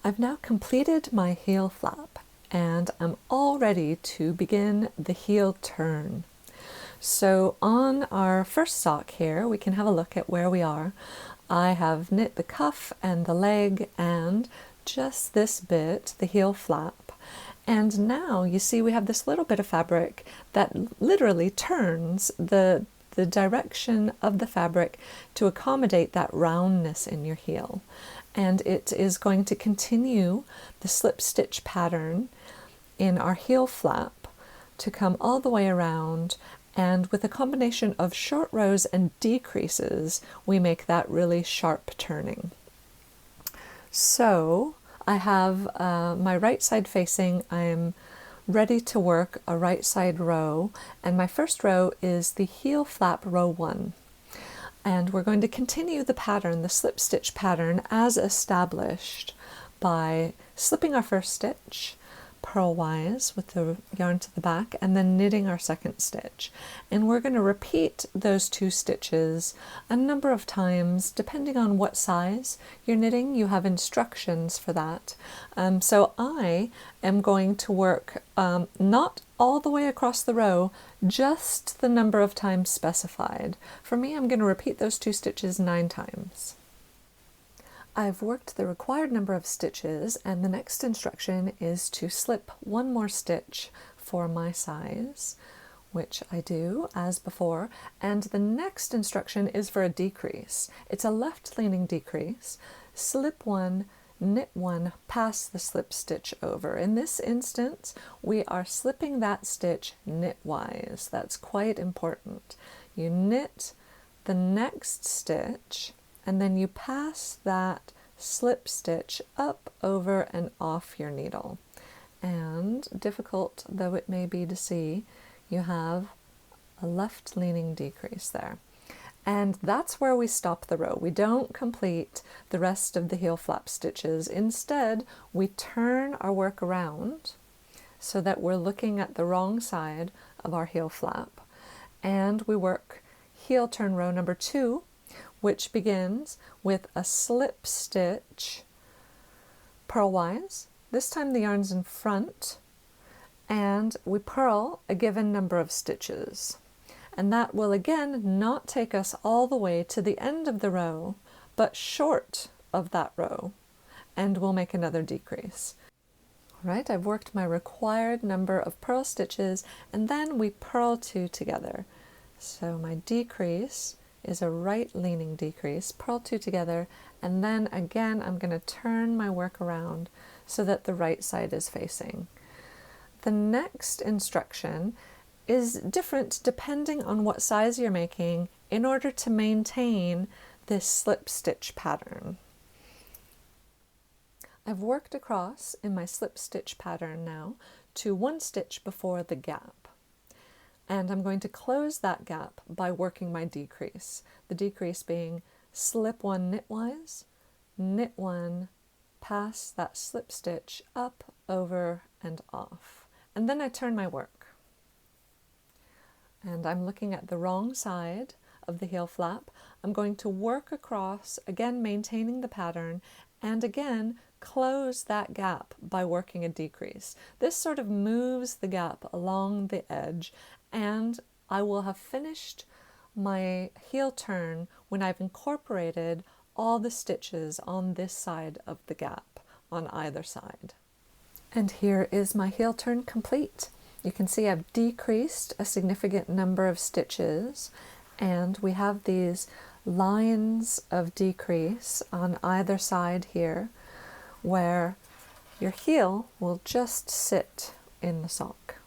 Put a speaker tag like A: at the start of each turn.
A: I've now completed my heel flap and I'm all ready to begin the heel turn. So on our first sock here, we can have a look at where we are. I have knit the cuff and the leg and just this bit, the heel flap. And now you see we have this little bit of fabric that literally turns the direction of the fabric to accommodate that roundness in your heel. And it is going to continue the slip stitch pattern in our heel flap to come all the way around, and with a combination of short rows and decreases we make that really sharp turning. So I have my right side facing. I'm ready to work a right side row, and my first row is the heel flap row 1. And we're going to continue the pattern, the slip stitch pattern, as established by slipping our first stitch purlwise with the yarn to the back and then knitting our second stitch. And we're going to repeat those 2 stitches a number of times depending on what size you're knitting. You have instructions for that. So I am going to work not all the way across the row, just the number of times specified. For me, I'm going to repeat those 2 stitches 9 times. I've worked the required number of stitches, and the next instruction is to slip 1 more stitch for my size, which I do as before, and the next instruction is for a decrease. It's a left-leaning decrease. Slip 1, knit 1, pass the slip stitch over. In this instance, we are slipping that stitch knitwise. That's quite important. You knit the next stitch, and then you pass that slip stitch up, over, and off your needle. And difficult though it may be to see, you have a left-leaning decrease there. And that's where we stop the row. We don't complete the rest of the heel flap stitches. Instead, we turn our work around so that we're looking at the wrong side of our heel flap. And we work heel turn row number 2, which begins with a slip stitch purlwise. This time the yarn's in front, and we purl a given number of stitches. And that will again not take us all the way to the end of the row, but short of that row, and we'll make another decrease. All right, I've worked my required number of purl stitches, and then we purl 2 together. So my decrease is a right-leaning decrease, purl 2 together, and then again I'm going to turn my work around so that the right side is facing. The next instruction is different depending on what size you're making in order to maintain this slip stitch pattern. I've worked across in my slip stitch pattern now to 1 stitch before the gap. And I'm going to close that gap by working my decrease. The decrease being slip 1 knitwise, knit 1, pass that slip stitch up, over, and off. And then I turn my work. And I'm looking at the wrong side of the heel flap. I'm going to work across, again maintaining the pattern, and again close that gap by working a decrease. This sort of moves the gap along the edge, and I will have finished my heel turn when I've incorporated all the stitches on this side of the gap on either side. And here is my heel turn complete. You can see I've decreased a significant number of stitches, and we have these lines of decrease on either side here where your heel will just sit in the sock.